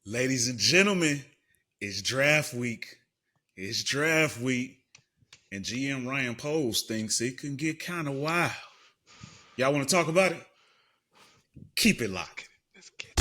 Ladies and gentlemen, it's draft week. It's draft week. And GM Ryan Poles thinks it can get kind of wild. Y'all want to talk about it? Keep it locked. Let's get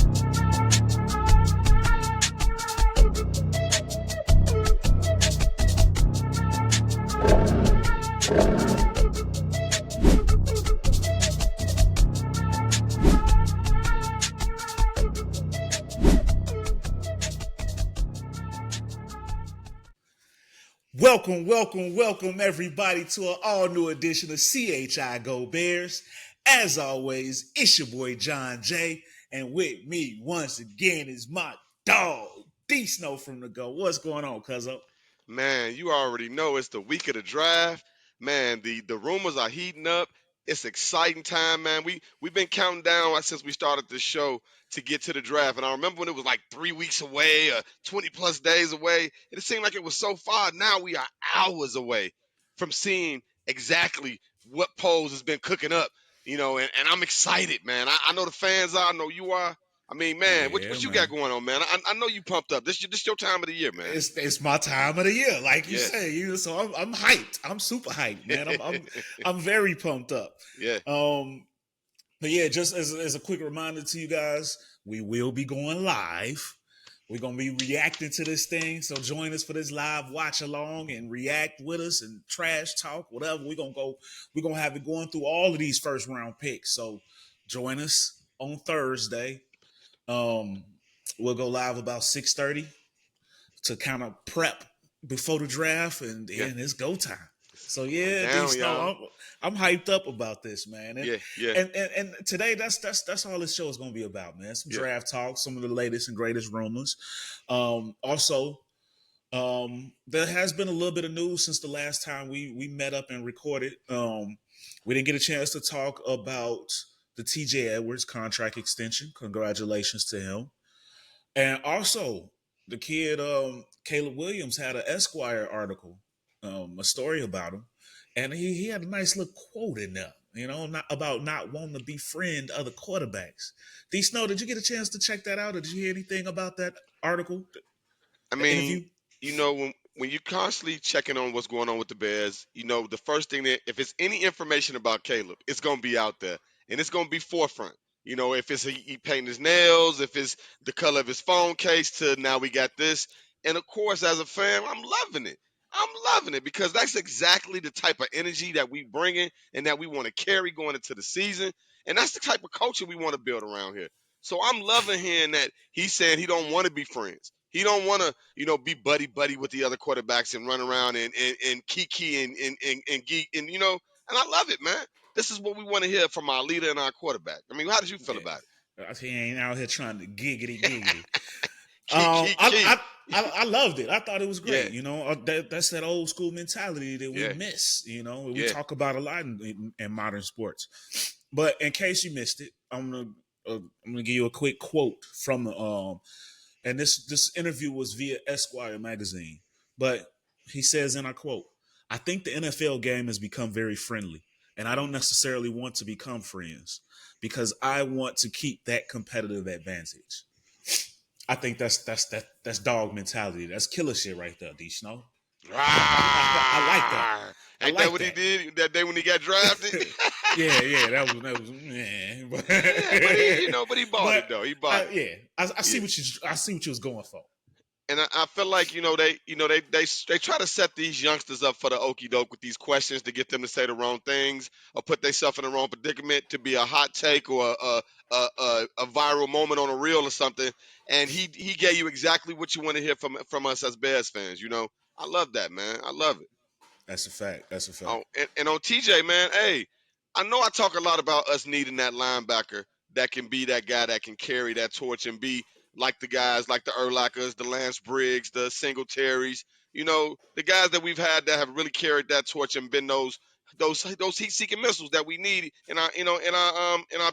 Welcome, everybody, to an all new edition of CHI Go Bears. As always, it's your boy John J. And with me, once again, is my dog, D Snow from the Go. What's going on, cuzzo? Man, you already know it's the week of the draft. Man, the rumors are heating up. It's exciting time, man. We've been counting down since we started this show to get to the draft. And I remember when it was like 3 weeks away or 20 plus days away. It seemed like it was so far. Now we are hours away from seeing exactly what Pose has been cooking up. And I'm excited, man. I know the fans are, I know you are. I mean, man, what, Yeah, what you got man. going on, man? I know you pumped up. This your time of the year, man. It's my time of the year, like you Yeah. say. So I'm hyped. I'm super hyped, man. I'm very pumped up. Yeah. Um, But yeah, just as a quick reminder to you guys, we will be going live. We're gonna be reacting to this thing. So join us for this live watch along and react with us and trash talk, whatever. We're gonna have it going through all of these first round picks. So join us on Thursday. Um, we'll go live about 6:30 to kind of prep before the draft, and Yeah. then it's go time. It's So going yeah, D down, y'all. Snow, I'm hyped up about this, man. And Yeah. Yeah. and today that's all this show is going to be about, man. Some Yeah. draft talk, some of the latest and greatest rumors. Also, there has been a little bit of news since the last time we met up and recorded. We didn't get a chance to talk about the TJ Edwards contract extension. Congratulations to him. And also, the kid Caleb Williams had an Esquire article, a story about him, and he had a nice little quote in there. Not about not wanting to befriend other quarterbacks. D Snow, did you get a chance to check that out, or did you hear anything about that article, I the mean, interview? when you're constantly checking on what's going on with the Bears, the first thing that if it's any information about Caleb, it's gonna be out there and it's gonna be forefront. If it's he painting his nails, if it's the color of his phone case to now we got this. And of course, as a fan, I'm loving it. I'm loving it because that's exactly the type of energy that we bring in and that we want to carry going into the season. And that's the type of culture we want to build around here. So I'm loving hearing that he's saying he don't want to be friends. He don't want to, be buddy buddy with the other quarterbacks and run around and kiki and geek and I love it, man. This is what we want to hear from our leader and our quarterback. I mean, how did you feel about it? Yeah, he ain't out here trying to giggity giggity. Key, key, key. I loved it. I thought it was Yeah, great. That's that old school mentality that we yeah, miss. We yeah. talk about a lot in modern sports. But in case you missed it, I'm gonna give you a quick quote from and this interview was via Esquire magazine. But he says, and I quote, "I think the NFL game has become very friendly, and I don't necessarily want to become friends because I want to keep that competitive advantage." I think that's dog mentality. That's killer shit right there, D Snow. I like that. Rawr. I Ain't that like what he that. did that day when he got drafted? Yeah. That was man. But Yeah, but he bought but it though. He bought it. I see Yeah. what you was going for. And I feel like they try to set these youngsters up for the okey doke with these questions to get them to say the wrong things or put themselves in the wrong predicament to be a hot take or a viral moment on a reel or something. And he gave you exactly what you want to hear from us as Bears fans. I love that, man. I love it. That's a fact. That's a fact. Oh, and on TJ, man, hey, I know I talk a lot about us needing that linebacker that can be that guy that can carry that torch and be like the guys like the Urlachers, the Lance Briggs, the Singletaries, the guys that we've had that have really carried that torch and been those heat-seeking missiles that we need in our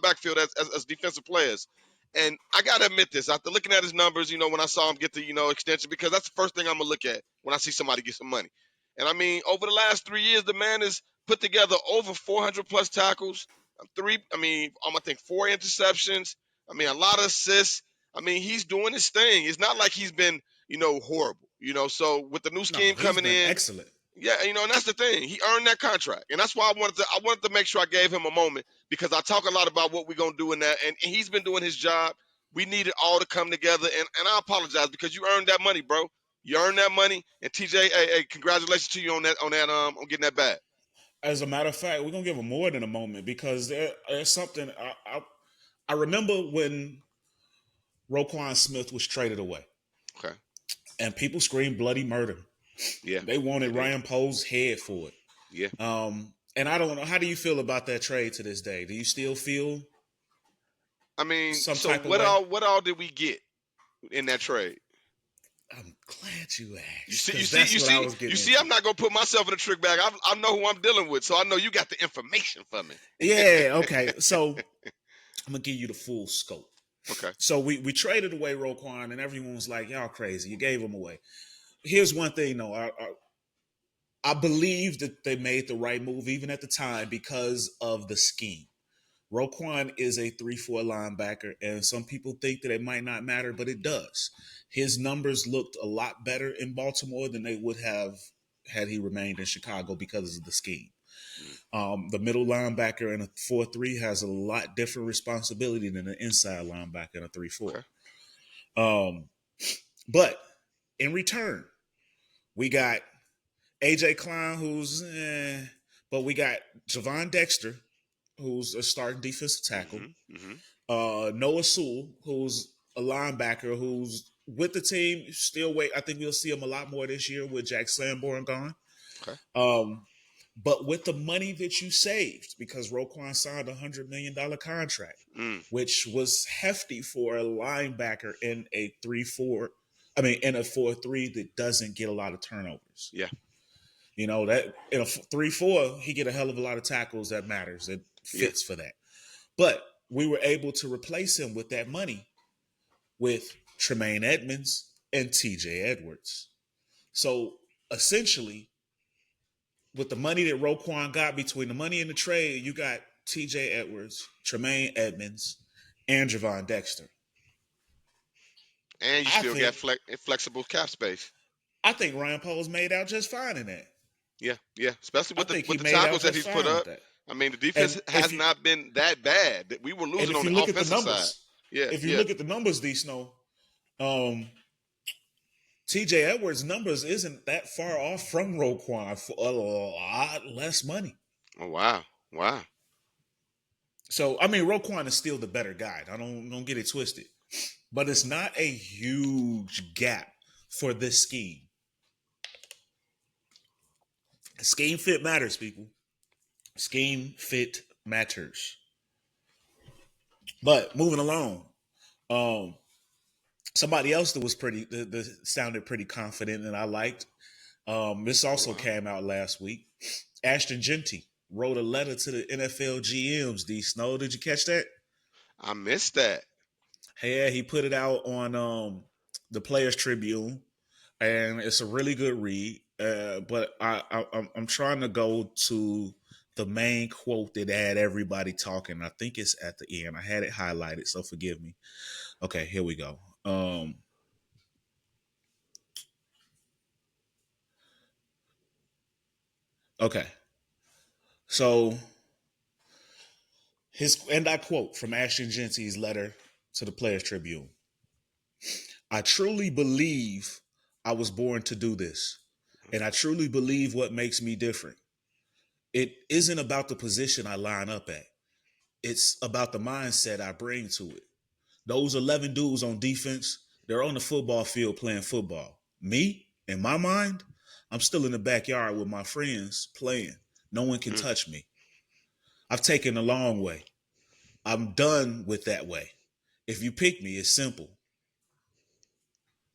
backfield as defensive players. And I gotta admit this, after looking at his numbers, when I saw him get the extension, because that's the first thing I'm gonna look at when I see somebody get some money. And I mean, over the last 3 years, the man has put together over 400 plus tackles, I think 4 interceptions. I mean, a lot of assists. I mean, he's doing his thing. It's not like he's been, horrible. So with the new No, scheme he's coming been in, excellent. yeah, and that's the thing. He earned that contract, and that's why I wanted to make sure I gave him a moment because I talk a lot about what we're gonna do in that, and he's been doing his job. We need it all to come together, and I apologize because you earned that money, bro. You earned that money, and TJ, hey, congratulations to you on getting that bag. As a matter of fact, we're gonna give him more than a moment because there's something I remember when Roquan Smith was traded away, Okay, and people screamed bloody murder. yeah, They they wanted did, Ryan Poe's head for it. yeah. And I don't know. How do you feel about that trade to this day? Do you still feel I mean, some so type of what way? all what all did we get in that trade? I'm glad you You asked see, you because see, that's you what I see, was you getting see. into. I'm not gonna put myself in a trick bag. I know who I'm dealing with, so I know you got the information for me. Yeah, okay. So I'm gonna give you the full scope. Okay. So we traded away Roquan, and everyone was like, "Y'all crazy! You gave him away." Here's one thing, though. I believe that they made the right move, even at the time, because of the scheme. Roquan is a 3-4 linebacker, and some people think that it might not matter, but it does. His numbers looked a lot better in Baltimore than they would have had he remained in Chicago because of the scheme. Mm, The middle linebacker in a 4-3 has a lot different responsibility than an inside linebacker in a 3-4. okay. Um, but in return, we got AJ Klein, but we got Javon Dexter, who's a starting defensive tackle. Mhm. Mhm. Noah Sewell, who's a linebacker, who's with the team. Still wait. I think we'll see him a lot more this year with Jack Sanborn gone. Okay. Um, but with the money that you saved, because Roquan signed $100 million contract, Mm, which was hefty for a linebacker in a 3-4. I mean, in a 4-3 that doesn't get a lot of turnovers. yeah. You know that in a 3-4, he get a hell of a lot of tackles that matters. It Yeah. fits for that. But we were able to replace him with that money with Tremaine Edmonds and TJ Edwards. So essentially, with the money that Roquan got between the money and the trade, you got TJ Edwards, Tremaine Edmonds, and Javon Dexter. And you I still got think flexible cap space. I think Ryan Poles made out just fine in that. Yeah. Yeah. Especially I with the think he with the made out tackles that just he's put fine with up. that. I mean, the And defense if has you not been that bad. That we were and losing if on you the look at the offensive side. numbers, Yeah. if you Yeah. look at the numbers, D Snow, um, TJ Edwards' numbers isn't that far off from Roquan for a lot less money. Oh wow. Wow. So I mean, Roquan is still the better guy. I don't get it twisted, but it's not a huge gap for this scheme. Scheme fit matters, people. Scheme fit matters. But moving along, um, somebody else that was that sounded pretty confident and I liked. This Oh also wow. came out last week. Ashton Genty wrote a letter to the NFL GMs. D Snow, did you catch that? I missed that. Yeah, he put it out on the Players Tribune, and it's a really good read. But I'm trying to go to the main quote that had everybody talking. I think it's at the end. I had it highlighted, so forgive me. Okay, here we go. Okay, so and I quote from Ashton Genty's letter to the Players Tribune. I truly believe I was born to do this, and I truly believe what makes me different. It isn't about the position I line up at. It's about the mindset I bring to it. Those 11 dudes on defense, they're on the football field playing football. Me, in my mind, I'm still in the backyard with my friends playing. No one can Mm, touch me. I've taken a long way. I'm done with that way. If you pick me, it's simple.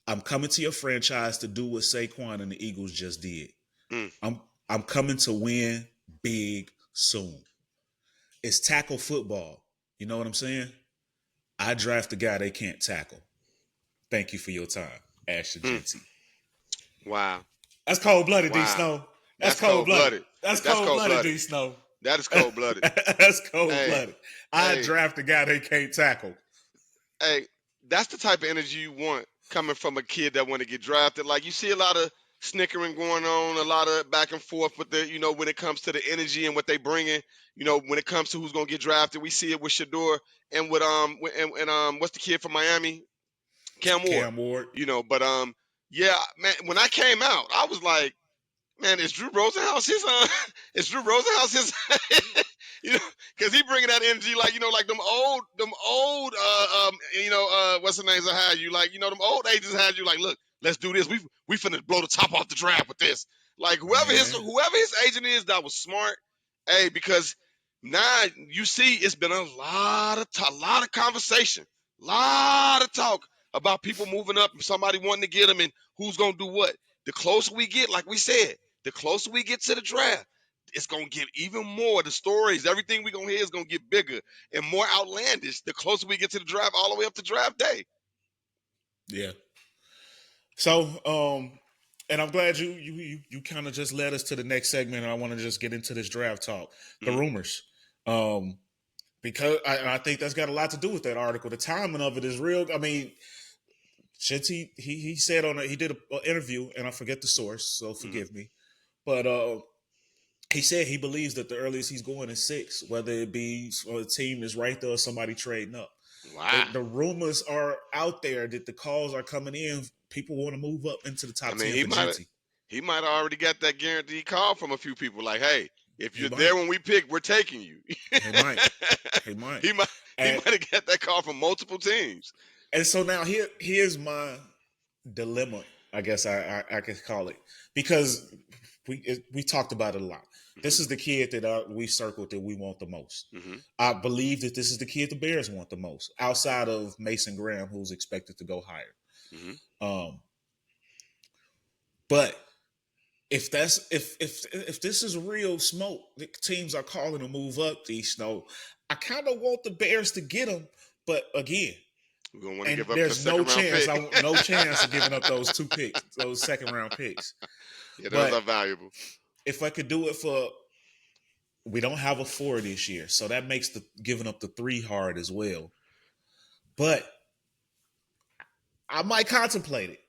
I'm coming to your franchise to do what Saquon and the Eagles just did. mm. I'm I'm coming to win big soon. It's tackle football. You know what I'm saying? I draft a guy they can't tackle. Thank you for your time, Ashton Mm. Genty. Wow. That's cold blooded, D Wow. Snow. That's That's cold cold blooded. blooded. That's That's cold cold blooded, blooded. D Snow. That is cold blooded. That's cold Hey, blooded. I hey, draft a guy they can't tackle. hey. that's the type of energy you want coming from a kid that want to get drafted. Like you see a lot of snickering going on, a lot of back and forth with the, when it comes to the energy and what they bringing. When it comes to who's gonna get drafted, we see it with Shador and and what's the kid from Miami, Cam Ward. Cam Ward. But yeah, man, when I came out, I was like, man, is Drew Rosenhaus his is Drew Rosenhaus his you know, because he bringing that energy like like them old what's the names that had you like them old agents had you like, look, let's do this. We finna blow the top off the draft with this. Like Man. whoever his agent is, that was smart. Hey, because now you see it's been a lot of conversation, lot of talk about people moving up and somebody wanting to get them and who's gonna do what. The closer we get, like we said, the closer we get to the draft, it's gonna get even more. The stories, everything we gonna hear is gonna get bigger and more outlandish. The closer we get to the draft, all the way up to draft day. Yeah. So, and I'm glad you kind of just led us to the next segment, and I want to just get into this draft talk, the rumors, because I think that's got a lot to do with that article. The timing of it is real. I mean, Shinty, he said he did an interview, and I forget the source, so forgive me, but he said he believes that the earliest he's going is 6, whether it be or the team is right there or somebody trading up. Wow. The rumors are out there that the calls are coming in. People want to move up into the top 10 for Genty. He might have already got that guaranteed call from a few people. Like, hey, if you're might. there when we pick, we're taking you. He might. He might. He might have got that call from multiple teams. And so now here's my dilemma, I guess I could call it, because we talked about it a lot. This is the kid that we circled that we want the most. I believe that this is the kid the Bears want the most, outside of Mason Graham, who's expected to go higher. But if this is real smoke, the teams are calling to move up these Snow. I kind of want the Bears to get them, but again, we're gonna want to give up there's the no chance. No chance of giving up those 2 picks, those second round picks. Yeah, those are valuable. If I could do it we don't have a 4 this year, so that makes the giving up the 3 hard as well. But I might contemplate it.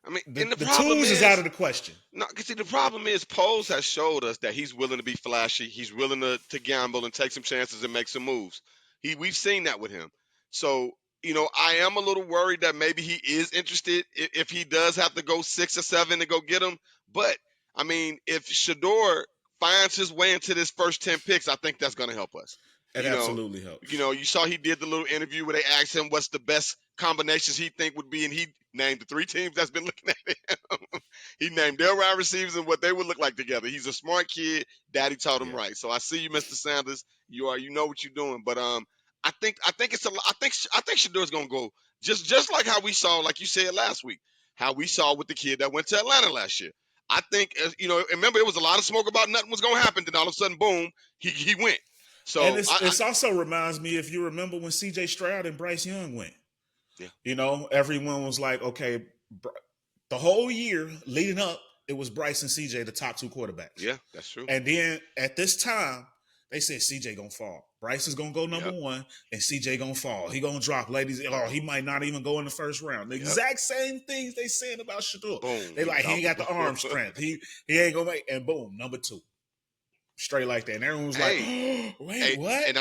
I mean, the problem is out of the question. No, because see, the problem is Poles has showed us that he's willing to be flashy. He's willing to gamble and take some chances and make some moves. We've seen that with him. So, I am a little worried that maybe he is interested if he does have to go 6 or 7 to go get him. But, I mean, if Shador finds his way into this first 10 picks, I think that's going to help us. It absolutely helps. You saw he did the little interview where they asked him what's the best combinations he think would be, and he named the 3 teams that's been looking at him. He named their wide receivers and what they would look like together. He's a smart kid. Daddy taught him right. So I see you, Mr. Sanders. You know what you're doing. But I think it's a. I think Shador's gonna go just like how we saw, like you said last week, how we saw with the kid that went to Atlanta last year. I think remember, it was a lot of smoke about nothing was gonna happen. Then all of a sudden, boom, he went. So and it also reminds me, if you remember when C.J. Stroud and Bryce Young went. Yeah. Everyone was like, okay, the whole year leading up, it was Bryce and CJ, the top 2 quarterbacks. Yeah, that's true. And then at this time, they said CJ gonna fall. Bryce is gonna go number 1, and CJ gonna fall. He gonna drop, ladies. Oh, he might not even go in the first round. The exact same things they saying about Shador. Boom, they like, he ain't got the arm strength. He ain't gonna make. And boom, number 2. Straight like that, and everyone was like, "Wait, what?" And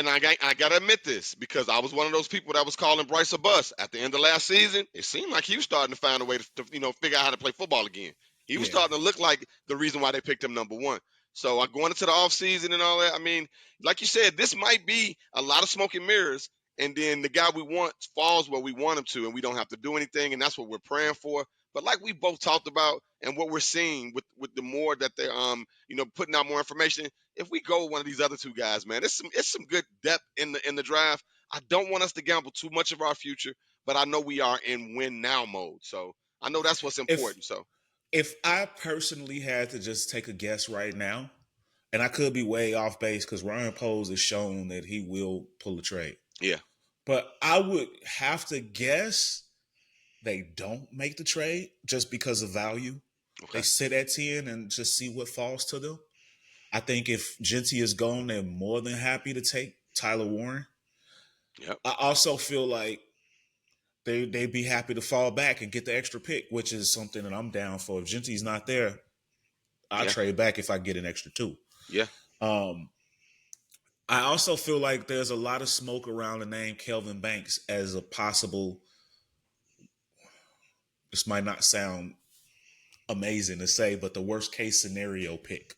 I gotta admit this, because I was one of those people that was calling Bryce a bust at the end of last season. It seemed like he was starting to find a way to figure out how to play football again. He was starting to look like the reason why they picked him number 1. So going into the offseason and all that, I mean, like you said, this might be a lot of smoke and mirrors, and then the guy we want falls where we want him to, and we don't have to do anything, and that's what we're praying for. But like we both talked about, and what we're seeing with the more that they're putting out more information, if we go with one of these other 2 guys, man, it's some good depth in the draft. I don't want us to gamble too much of our future, but I know we are in win now mode. So I know that's what's important. If I personally had to just take a guess right now, and I could be way off base because Ryan Poles has shown that he will pull a trade. Yeah. But I would have to guess they don't make the trade just because of value. Okay. They sit at 10 and just see what falls to them. I think if Genty is gone, they're more than happy to take Tyler Warren. Yep. I also feel like they'd be happy to fall back and get the extra pick, which is something that I'm down for. If Genty's not there, I'll Yeah, trade back if I get an extra two. yeah. Um, I also feel like there's a lot of smoke around the name Kelvin Banks as a possible. This might not sound amazing to say, but the worst case scenario pick.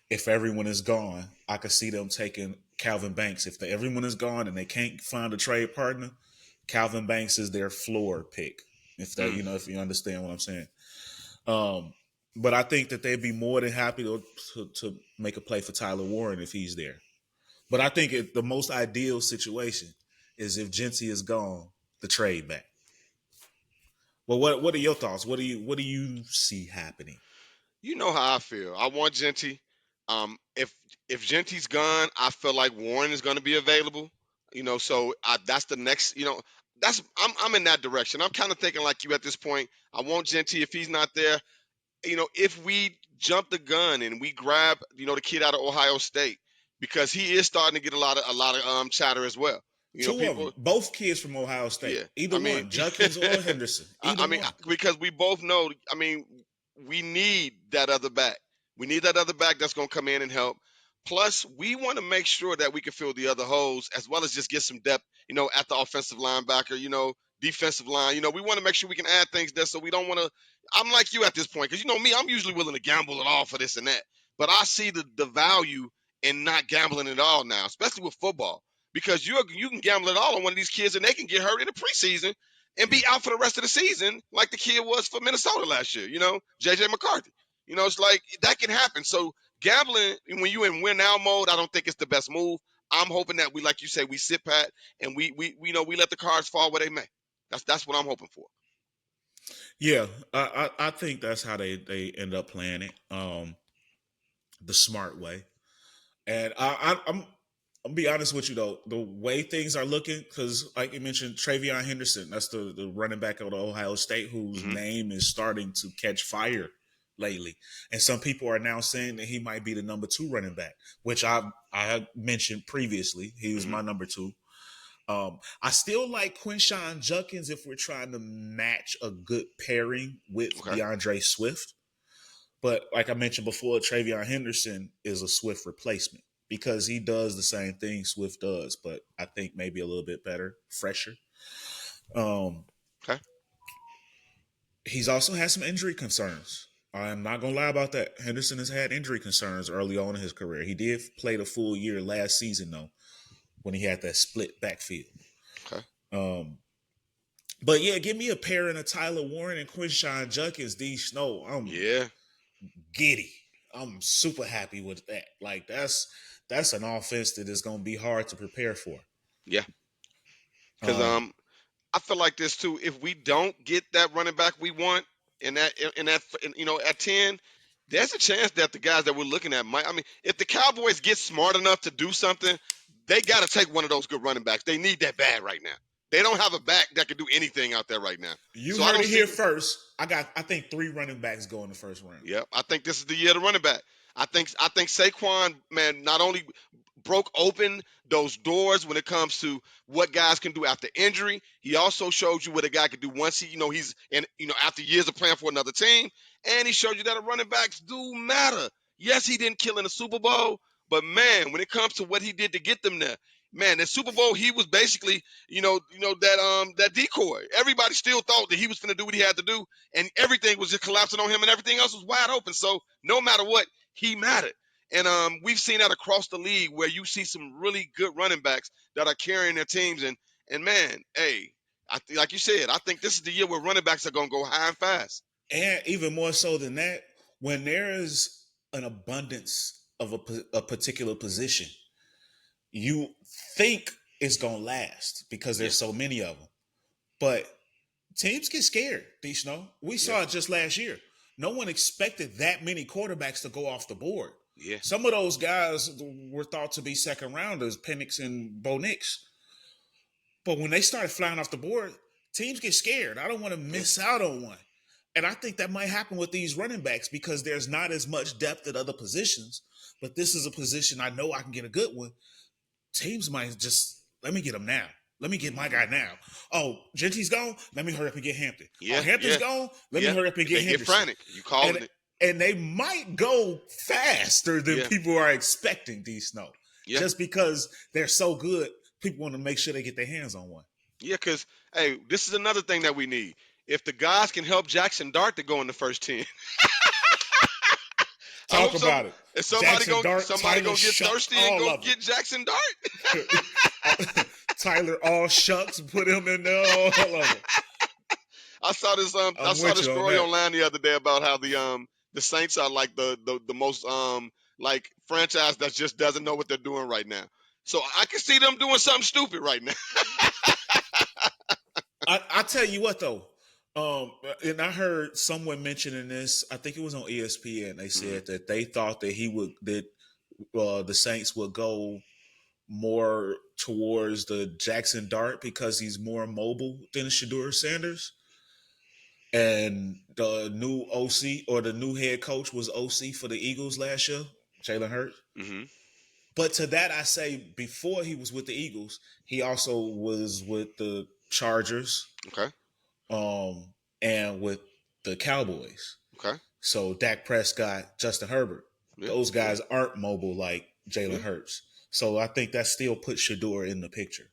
If everyone is gone, I could see them taking Calvin Banks. If everyone is gone and they can't find a trade partner, Calvin Banks is their floor pick. If that, Mm. if you understand what I'm saying. Um, but I think that they'd be more than happy to make a play for Tyler Warren if he's there. But I think the most ideal situation is if Genty is gone, the trade back. Well, what are your thoughts? What do you see happening? You know how I feel. I want Genty. If Genty's gone, I feel like Warren is going to be available. So that's the next. I'm in that direction. I'm kind of thinking like you at this point. I want Genty. If he's not there, if we jump the gun and we grab, the kid out of Ohio State, because he is starting to get a lot of chatter as well. Two of them, People, both kids from Ohio State. yeah. Either I mean, one, Judkins or Henderson. Either I mean, one. because we both know. I mean, we need that other back. We need that other back that's going to come in and help. Plus, we want to make sure that we can fill the other holes as well as just get some depth. At the offensive linebacker. Defensive line. We want to make sure we can add things there. So we don't want to. I'm like you at this point because me. I'm usually willing to gamble it all for this and that. But I see the value in not gambling at all now, especially with football, because you can gamble it all on one of these kids and they can get hurt in the preseason and Yeah. be out for the rest of the season, like the kid was for Minnesota last year. JJ McCarthy. It's like that can happen. So gambling when you in win now mode, I don't think it's the best move. I'm hoping that we, like you say, we sit pat and we let the cards fall where they may. That's what I'm hoping for. Yeah, I think that's how they end up playing it, the smart way. And I'm be honest with you though, the way things are looking, because like you mentioned, Travion Henderson, that's the running back of Ohio State, whose Hmm. name is starting to catch fire lately, and some people are now saying that he might be the number two running back, which I had mentioned previously. He was Hmm. my number two. I still like Quinshawn Judkins if we're trying to match a good pairing with Okay. DeAndre Swift. But like I mentioned before, Travion Henderson is a Swift replacement because he does the same thing Swift does, but I think maybe a little bit better, fresher. Um, Okay. he's also had some injury concerns. I'm not gonna lie about that. Henderson has had injury concerns early on in his career. He did play the full year last season though, when he had that split backfield. Okay. Um, but yeah, give me a pairing of Tyler Warren and Quinshawn Judkins, D Snow. I'm Yeah. giddy. I'm super happy with that. Like that's an offense that is gonna be hard to prepare for. Yeah. Because Um, I feel like this too. If we don't get that running back we want at 10, there's a chance that the guys that we're looking at might. I mean, if the Cowboys get smart enough to do something, they got to take one of those good running backs. They need that bad right now. They don't have a back that can do anything out there right now. you So I heard don't it see. here first. I think three running backs go in the first round. Yep, I think this is the year to running back. I think Saquon, man, not only broke open those doors when it comes to what guys can do after injury, he also showed you what a guy can do once he's in, after years of playing for another team, and he showed you that running backs do matter. Yes, he didn't kill in the Super Bowl, but man, when it comes to what he did to get them there, man, the Super Bowl he was basically, that decoy. Everybody still thought that he was going to do what he had to do, and everything was just collapsing on him, and everything else was wide open. So no matter what, he mattered. And we've seen that across the league where you see some really good running backs that are carrying their teams. And man, hey, like you said, I think this is the year where running backs are going to go high and fast. And even more so than that, when there is an abundance of a particular position, you think it's gonna last because Yeah, there's so many of them. But teams get scared, D Snow. We yeah, saw it just last year. No one expected that many quarterbacks to go off the board. yeah, Some of those guys were thought to be second rounders, Penix and Bo Nix. But when they started flying off the board, teams get scared. I don't want to yeah. miss out on one. And I think that might happen with these running backs because there's not as much depth at other positions. But this is a position I know I can get a good one. Teams might just let me get them now. Let me get my guy now. Oh, Gentry's gone. Let me hurry up and get Hampton. Oh, Yeah, Hampton's yeah, gone. Let me yeah. hurry up and get They get Henderson. frantic. You calling And it? and they might go faster than Yeah, people are expecting. D Snow, yeah, just because they're so good, people want to make sure they get their hands on one. yeah. Because hey, this is another thing that we need. If the guys can help Jackson Dart to go in the first 10, I Talk hope some. about it. If Jackson Dart, somebody Tyler gonna get Shuck, thirsty and all go of get Jackson Dart. them. Tyler, all shucks, put him in there, all of them. I I'm saw with this you on story that. online the other day about how the Saints are like the most like franchise that just doesn't know what they're doing right now. So I can see them doing something stupid right now. I tell you what though, and I heard someone mentioning this. I think it was on ESPN. They Mhm. said that they thought that the Saints would go more towards the Jackson Dart because he's more mobile than Shador Sanders. And the new OC or the new head coach was OC for the Eagles last year, Jalen Hurts. Mhm. But to that, I say before he was with the Eagles, he also was with the Chargers, Okay. um, and with the Cowboys. Okay. So Dak Prescott, Justin Herbert, Yeah. those Yeah. guys aren't mobile like Jalen Yeah. Hurts. So I think that still puts Shador in the picture.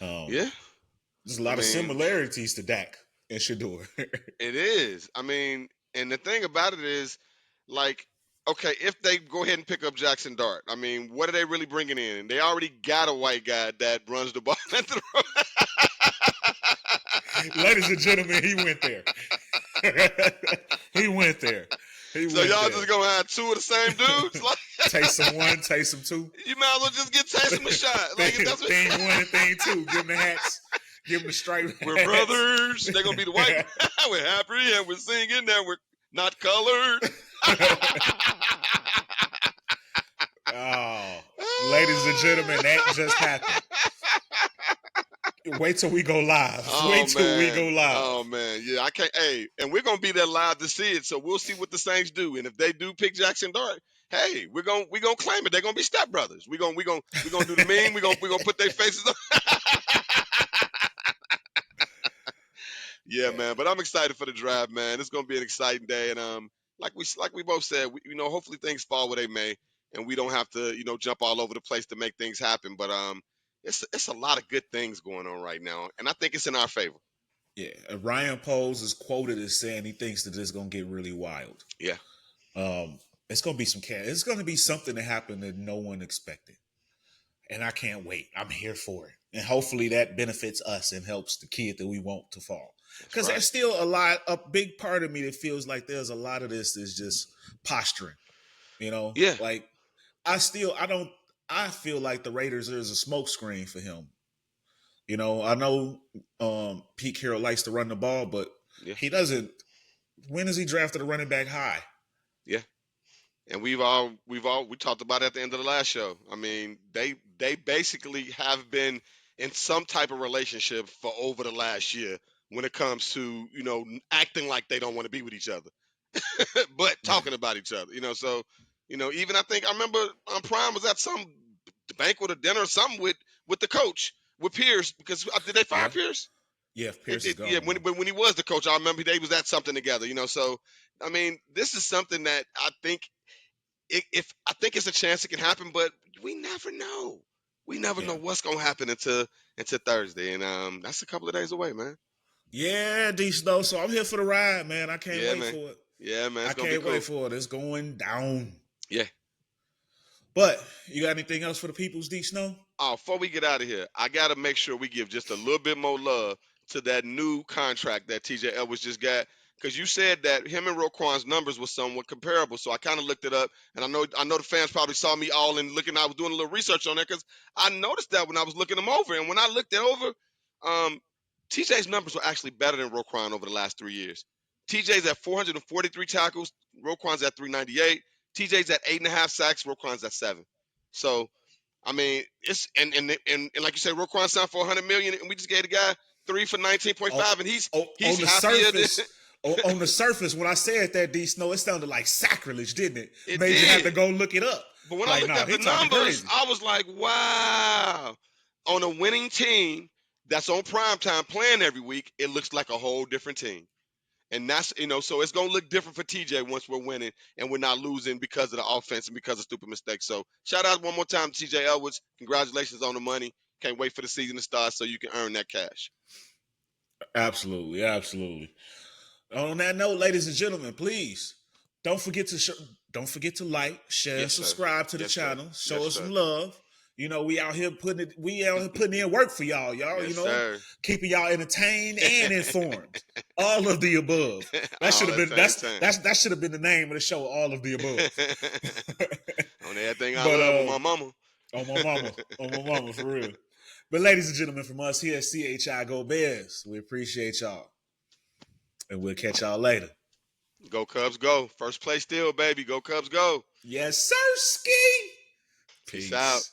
Yeah. There's a I lot of mean, similarities to Dak and Shador. it is. I mean, and the thing about it is, like, okay, if they go ahead and pick up Jackson Dart, I mean, what are they really bringing in? They already got a white guy that runs the ball at the Ladies and gentlemen, he went there. he went there. He So went y'all there. just gonna have two of the same dudes? Like, Taysom one, Taysom two. you might as well just get Taysom a shot. Like, if that's what Thing one and thing two. Give them the hats. Give them the striped we're hats. brothers. They're gonna be the white. We're happy and we're singing and we're not colored. Oh, ladies and gentlemen, that just happened. Wait till we go live. Oh Wait till we go man. live. Oh man. Yeah, I can't. Hey, and we're gonna be there live to see it. So we'll see what the Saints do. And if they do pick Jackson Dart, hey, we're gonna claim it. They're gonna be stepbrothers. We're gonna do the meme. We're gonna put their faces on. Yeah, man. But I'm excited for the draft, man. It's gonna be an exciting day. And like we both said, hopefully things fall where they may, and we don't have to, jump all over the place to make things happen. But it's a lot of good things going on right now, and I think it's in our favor. Yeah, Ryan Poles is quoted as saying he thinks that it's gonna get really wild. Yeah. It's gonna be it's gonna be something that happened that no one expected, and I can't wait. I'm here for it, and hopefully that benefits us and helps the kid that we want to fall. That's Because right. there's still a big part of me that feels like there's a lot of this is just posturing. Yeah. Like I feel like the Raiders is a smokescreen for him. I know Pete Carroll likes to run the ball, but Yeah. he doesn't. When is he drafted a running back high? Yeah. And we talked about it at the end of the last show. I mean, they basically have been in some type of relationship for over the last year when it comes to, acting like they don't want to be with each other. But Yeah. talking about each other, so even I remember Prime was at some banquet or dinner or something with the coach with Pierce because did they fire Yeah. Pierce? Yeah, Pierce is gone. Yeah, when he was the coach, I remember they was at something together, So I mean, this is something that I think if I think it's a chance it can happen, but we never know. We never Yeah. know what's gonna happen until Thursday, and that's a couple of days away, man. Yeah, D Snow. So I'm here for the ride, man. I can't Yeah, wait man. for it. Yeah, man. I It's gonna be can't cool. wait for it. It's going down. Yeah. But you got anything else for the people's D Snow? Before we get out of here, I gotta make sure we give just a little bit more love to that new contract that TJ Edwards just got. Because you said that him and Roquan's numbers were somewhat comparable, so I kind of looked it up, and I know the fans probably saw me all in looking. I was doing a little research on that because I noticed that when I was looking them over, and when I looked it over, TJ's numbers were actually better than Roquan over the last 3 years. TJ's at 443 tackles, Roquan's at 398. TJ's at 8.5 sacks, Roquan's at 7. So I mean, it's and like you said, Roquan signed for 100 million, and we just gave the guy 3 for 19.5, and he's On the happier than surface, on the surface, when I said that D Snow, it sounded like sacrilege, didn't it? it Made you have to did. go look it up. But when I Like, looked nah, at he the talking numbers, crazy. I was like, wow. On a winning team, that's on primetime playing every week, it looks like a whole different team. And that's, so it's going to look different for TJ once we're winning and we're not losing because of the offense and because of stupid mistakes. So shout out one more time to TJ Edwards. Congratulations on the money. Can't wait for the season to start so you can earn that cash. Absolutely, absolutely. On that note, ladies and gentlemen, please don't forget to don't forget to like, share, and Yes, sir. subscribe to the Yes, sir. channel. Show Yes, us sir. some love. We out here putting in work for y'all. Yes, sir. Keeping y'all entertained and informed. All of the above. That should All have at been the same time. that should have been the name of the show. All of the above. On everything I But love on my mama. on my mama, for real. But ladies and gentlemen, from us here at CHI Go Bears, we appreciate y'all, and we'll catch y'all later. Go Cubs, go. First place still, baby. Go Cubs, go. Yes, sir, ski. Peace out. Peace.